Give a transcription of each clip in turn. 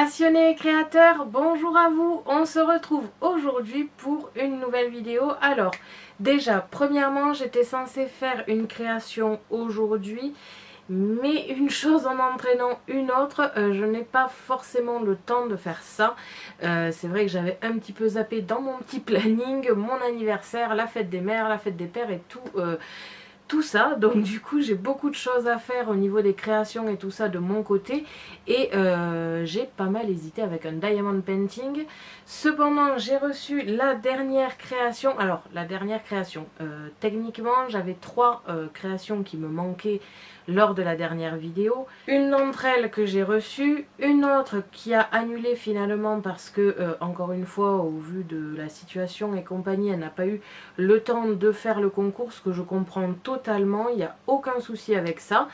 Passionnés et créateurs, bonjour à vous. On se retrouve aujourd'hui pour une nouvelle vidéo. Alors, déjà, premièrement, j'étais censée faire une création aujourd'hui, mais une chose en entraînant une autre, je n'ai pas forcément le temps de faire ça. C'est vrai que j'avais un petit peu zappé dans mon petit planning, mon anniversaire, la fête des mères, la fête des pères et tout ça, donc du coup j'ai beaucoup de choses à faire au niveau des créations et tout ça de mon côté, et j'ai pas mal hésité avec un diamond painting. Cependant j'ai reçu la dernière création. Alors la dernière création, techniquement j'avais trois créations qui me manquaient lors de la dernière vidéo. Une d'entre elles que j'ai reçue, une autre qui a annulé finalement parce que encore une fois, au vu de la situation et compagnie, elle n'a pas eu le temps de faire le concours, ce que je comprends totalement, il n'y a aucun souci avec ça.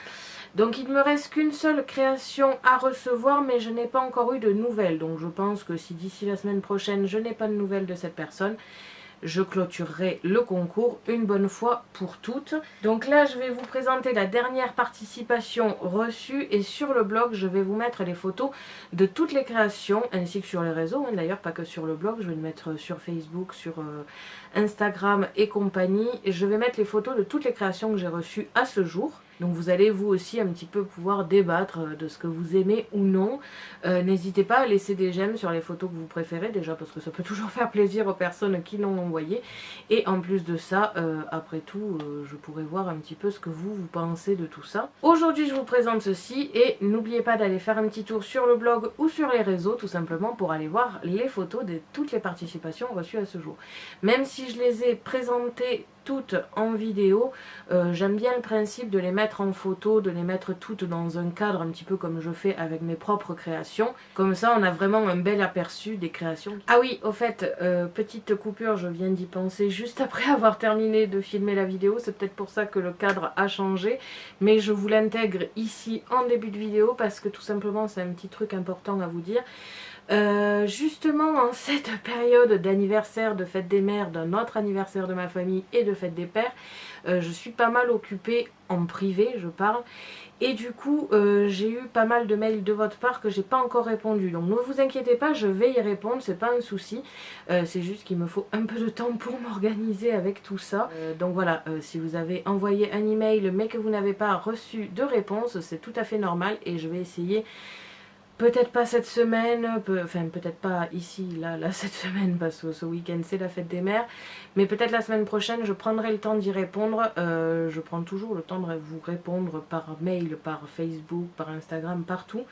Donc il ne me reste qu'une seule création à recevoir, mais je n'ai pas encore eu de nouvelles. Donc je pense que si d'ici la semaine prochaine je n'ai pas de nouvelles de cette personne, je clôturerai le concours une bonne fois pour toutes. Donc là je vais vous présenter la dernière participation reçue, et sur le blog je vais vous mettre les photos de toutes les créations ainsi que sur les réseaux, d'ailleurs pas que sur le blog, je vais le mettre sur Facebook, sur Instagram et compagnie, et je vais mettre les photos de toutes les créations que j'ai reçues à ce jour. Donc vous allez vous aussi un petit peu pouvoir débattre de ce que vous aimez ou non. N'hésitez pas à laisser des j'aime sur les photos que vous préférez, déjà parce que ça peut toujours faire plaisir aux personnes qui l'ont envoyé. Et en plus de ça, après tout, je pourrais voir un petit peu ce que vous pensez de tout ça. Aujourd'hui je vous présente ceci, et n'oubliez pas d'aller faire un petit tour sur le blog ou sur les réseaux, tout simplement pour aller voir les photos de toutes les participations reçues à ce jour. Même si je les ai présentées toutes en vidéo, j'aime bien le principe de les mettre en photo, de les mettre toutes dans un cadre un petit peu comme je fais avec mes propres créations. Comme ça on a vraiment un bel aperçu des créations. Ah oui, au fait, petite coupure, je viens d'y penser juste après avoir terminé de filmer la vidéo, c'est peut-être pour ça que le cadre a changé, mais je vous l'intègre ici en début de vidéo parce que tout simplement c'est un petit truc important à vous dire. Justement en cette période d'anniversaire, de fête des mères, d'un autre anniversaire de ma famille et de fête des pères, je suis pas mal occupée en privé, je parle, et du coup j'ai eu pas mal de mails de votre part que j'ai pas encore répondu. Donc ne vous inquiétez pas, je vais y répondre, c'est pas un souci, c'est juste qu'il me faut un peu de temps pour m'organiser avec tout ça. Donc voilà, si vous avez envoyé un email mais que vous n'avez pas reçu de réponse, c'est tout à fait normal, et je vais essayer. Peut-être pas cette semaine, enfin peut-être pas ici, là cette semaine, parce que ce week-end c'est la fête des mères, mais peut-être la semaine prochaine je prendrai le temps d'y répondre. Je prends toujours le temps de vous répondre par mail, par Facebook, par Instagram, partout.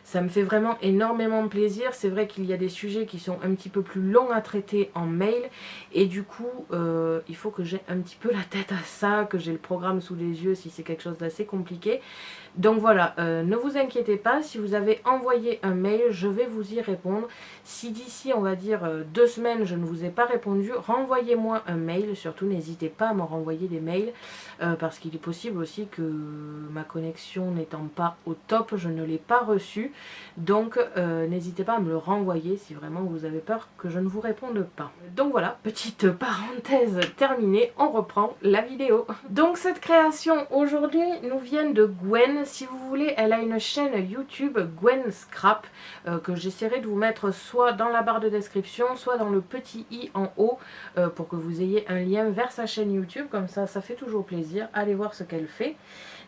Ça me fait vraiment énormément plaisir. C'est vrai qu'il y a des sujets qui sont un petit peu plus longs à traiter en mail, et du coup il faut que j'ai un petit peu la tête à ça, que j'ai le programme sous les yeux si c'est quelque chose d'assez compliqué. Donc voilà, ne vous inquiétez pas, si vous avez envoyé un mail, je vais vous y répondre. Si d'ici on va dire 2 semaines je ne vous ai pas répondu, renvoyez-moi un mail. Surtout n'hésitez pas à me renvoyer des mails, parce qu'il est possible aussi que ma connexion n'étant pas au top, je ne l'ai pas reçu. Donc n'hésitez pas à me le renvoyer si vraiment vous avez peur que je ne vous réponde pas. Donc voilà, petite parenthèse terminée, on reprend la vidéo. Donc cette création aujourd'hui nous vient de Gwen. Si vous voulez, elle a une chaîne YouTube, Gwen Scrap, que j'essaierai de vous mettre soit dans la barre de description, soit dans le petit i en haut, pour que vous ayez un lien vers sa chaîne YouTube. Comme ça fait toujours plaisir. Allez voir ce qu'elle fait.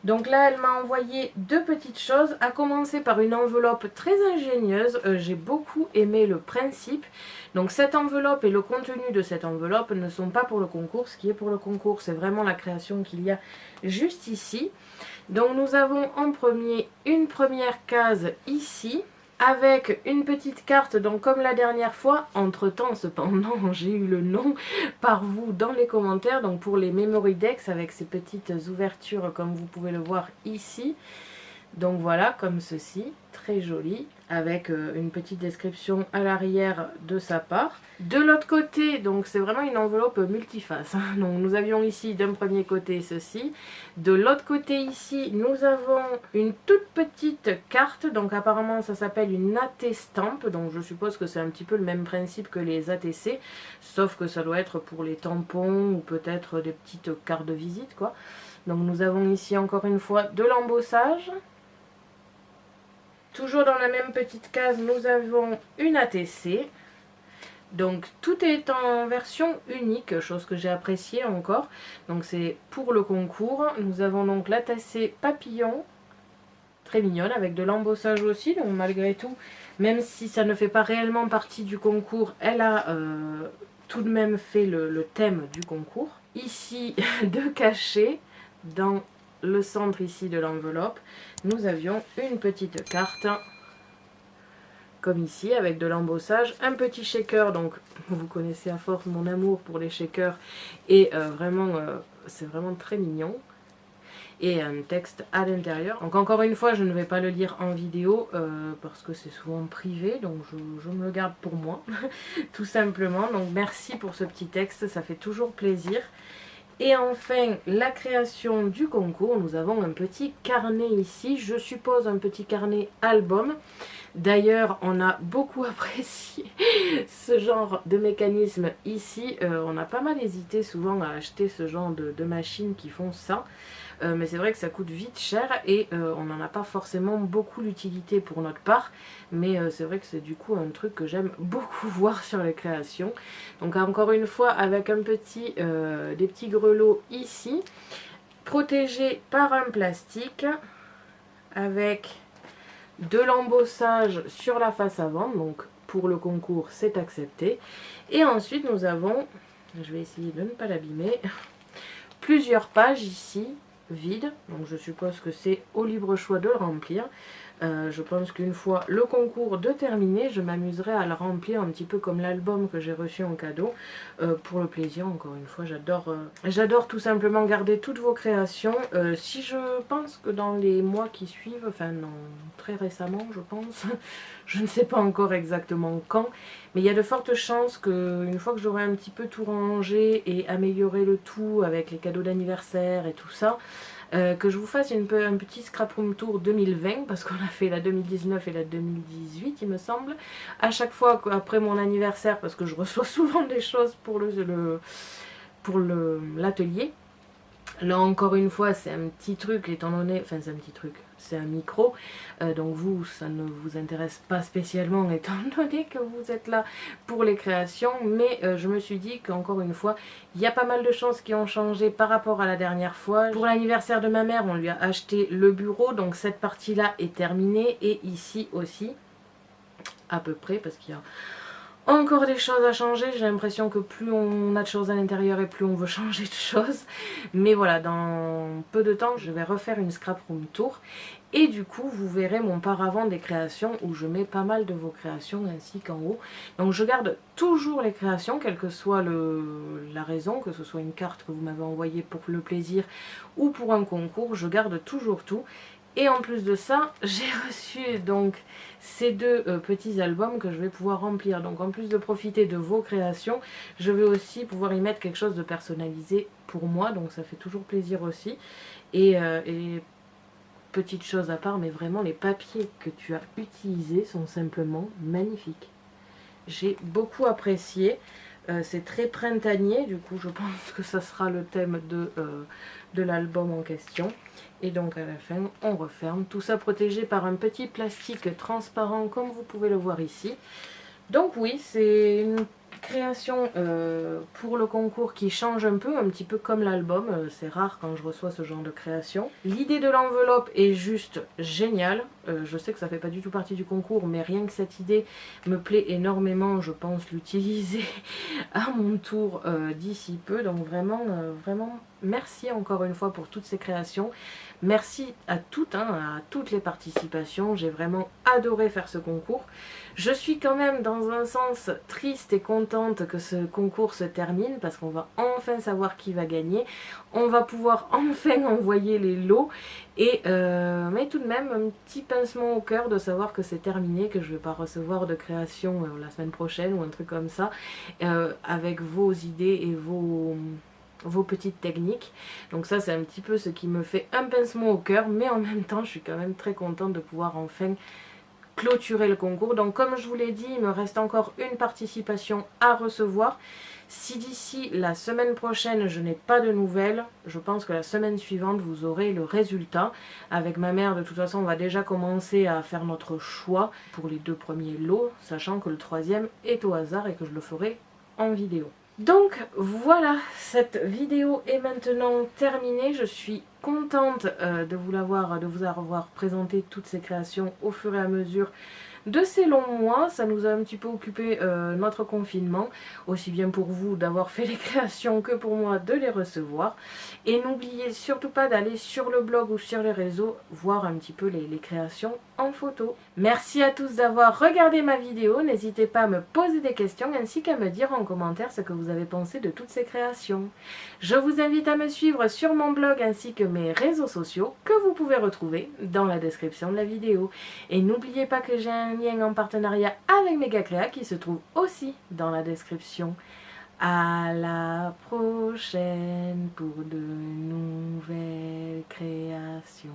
Donc là elle m'a envoyé deux petites choses, à commencer par une enveloppe très ingénieuse. J'ai beaucoup aimé le principe. Donc cette enveloppe et le contenu de cette enveloppe ne sont pas pour le concours. Ce qui est pour le concours, c'est vraiment la création qu'il y a juste ici. Donc nous avons en premier une première case ici, avec une petite carte, donc comme la dernière fois. Entre temps cependant j'ai eu le nom par vous dans les commentaires, donc pour les memory decks, avec ces petites ouvertures comme vous pouvez le voir ici. Donc voilà, comme ceci, très joli, avec une petite description à l'arrière de sa part. De l'autre côté, donc c'est vraiment une enveloppe multiface, hein. Donc nous avions ici d'un premier côté ceci, de l'autre côté ici nous avons une toute petite carte, donc apparemment ça s'appelle une AT Stamp, donc je suppose que c'est un petit peu le même principe que les ATC, sauf que ça doit être pour les tampons ou peut-être des petites cartes de visite quoi. Donc nous avons ici encore une fois de l'embossage. Toujours dans la même petite case, nous avons une ATC. Donc tout est en version unique, chose que j'ai appréciée encore. Donc c'est pour le concours. Nous avons donc l'ATC papillon, très mignonne, avec de l'embossage aussi. Donc malgré tout, même si ça ne fait pas réellement partie du concours, elle a tout de même fait le thème du concours. Ici, de cachet, dans le centre ici de l'enveloppe, nous avions une petite carte comme ici avec de l'embossage, un petit shaker. Donc vous connaissez à force mon amour pour les shakers et vraiment c'est vraiment très mignon, et un texte à l'intérieur. Donc encore une fois, je ne vais pas le lire en vidéo parce que c'est souvent privé, donc je me le garde pour moi tout simplement. Donc merci pour ce petit texte, ça fait toujours plaisir. Et enfin, la création du concours, nous avons un petit carnet ici, je suppose un petit carnet album. D'ailleurs, on a beaucoup apprécié ce genre de mécanisme ici. On a pas mal hésité souvent à acheter ce genre de machines qui font ça. Mais c'est vrai que ça coûte vite cher et on n'en a pas forcément beaucoup l'utilité pour notre part. Mais c'est vrai que c'est du coup un truc que j'aime beaucoup voir sur les créations. Donc encore une fois, avec un petit, des petits grelots ici, protégés par un plastique, avec de l'embossage sur la face avant. Donc pour le concours, c'est accepté. Et ensuite, nous avons, je vais essayer de ne pas l'abîmer, plusieurs pages ici vide, donc je suppose que c'est au libre choix de le remplir. Je pense qu'une fois le concours de terminer, je m'amuserai à le remplir un petit peu comme l'album que j'ai reçu en cadeau, pour le plaisir. Encore une fois, j'adore tout simplement garder toutes vos créations. Si je pense que dans les mois qui suivent, enfin non, très récemment je pense, je ne sais pas encore exactement quand, mais il y a de fortes chances qu'une fois que j'aurai un petit peu tout rangé et amélioré le tout avec les cadeaux d'anniversaire et tout ça, que je vous fasse un petit scrap room tour 2020, parce qu'on a fait la 2019 et la 2018 il me semble, à chaque fois après mon anniversaire, parce que je reçois souvent des choses pour l'atelier. Là encore une fois, c'est un petit truc, étant donné, enfin c'est un petit truc, c'est un micro, donc vous, ça ne vous intéresse pas spécialement étant donné que vous êtes là pour les créations, mais je me suis dit qu'encore une fois, il y a pas mal de choses qui ont changé par rapport à la dernière fois. Pour l'anniversaire de ma mère, on lui a acheté le bureau, donc cette partie-là est terminée, et ici aussi, à peu près, parce qu'il y a encore des choses à changer. J'ai l'impression que plus on a de choses à l'intérieur et plus on veut changer de choses. Mais voilà, dans peu de temps, je vais refaire une scrap room tour. Et du coup, vous verrez mon paravent des créations où je mets pas mal de vos créations ainsi qu'en haut. Donc je garde toujours les créations, quelle que soit la raison, que ce soit une carte que vous m'avez envoyée pour le plaisir ou pour un concours, je garde toujours tout. Et en plus de ça, j'ai reçu donc ces deux petits albums que je vais pouvoir remplir. Donc en plus de profiter de vos créations, je vais aussi pouvoir y mettre quelque chose de personnalisé pour moi. Donc ça fait toujours plaisir aussi. Et petite chose à part, mais vraiment les papiers que tu as utilisés sont simplement magnifiques. J'ai beaucoup apprécié. C'est très printanier, du coup je pense que ça sera le thème de l'album en question. Et donc à la fin on referme, tout ça protégé par un petit plastique transparent comme vous pouvez le voir ici. Donc oui, c'est une création pour le concours qui change un petit peu comme l'album. C'est rare quand je reçois ce genre de création. L'idée de l'enveloppe est juste géniale. Je sais que ça fait pas du tout partie du concours, mais rien que cette idée me plaît énormément. Je pense l'utiliser à mon tour d'ici peu. Donc vraiment, vraiment merci encore une fois pour toutes ces créations. Merci à toutes, à toutes les participations. J'ai vraiment adoré faire ce concours. Je suis quand même dans un sens triste et contente que ce concours se termine parce qu'on va enfin savoir qui va gagner. On va pouvoir enfin envoyer les lots. Et mais tout de même un petit pincement au cœur de savoir que c'est terminé, que je ne vais pas recevoir de création la semaine prochaine ou un truc comme ça, avec vos idées et vos petites techniques. Donc ça c'est un petit peu ce qui me fait un pincement au cœur, mais en même temps je suis quand même très contente de pouvoir enfin clôturer le concours. Donc comme je vous l'ai dit, il me reste encore une participation à recevoir. Si d'ici la semaine prochaine je n'ai pas de nouvelles, je pense que la semaine suivante vous aurez le résultat. Avec ma mère, de toute façon, on va déjà commencer à faire notre choix pour les 2 premiers lots, sachant que le 3e est au hasard et que je le ferai en vidéo. Donc voilà, cette vidéo est maintenant terminée. Je suis contente de vous avoir présenté toutes ces créations au fur et à mesure de ces longs mois. Ça nous a un petit peu occupé notre confinement, aussi bien pour vous d'avoir fait les créations que pour moi de les recevoir. Et n'oubliez surtout pas d'aller sur le blog ou sur les réseaux voir un petit peu les créations en photo. Merci à tous d'avoir regardé ma vidéo. N'hésitez pas à me poser des questions ainsi qu'à me dire en commentaire ce que vous avez pensé de toutes ces créations. Je vous invite à me suivre sur mon blog ainsi que mes réseaux sociaux que vous pouvez retrouver dans la description de la vidéo. Et n'oubliez pas que j'ai un lien en partenariat avec Megacréa qui se trouve aussi dans la description. À la prochaine pour de nouvelles créations.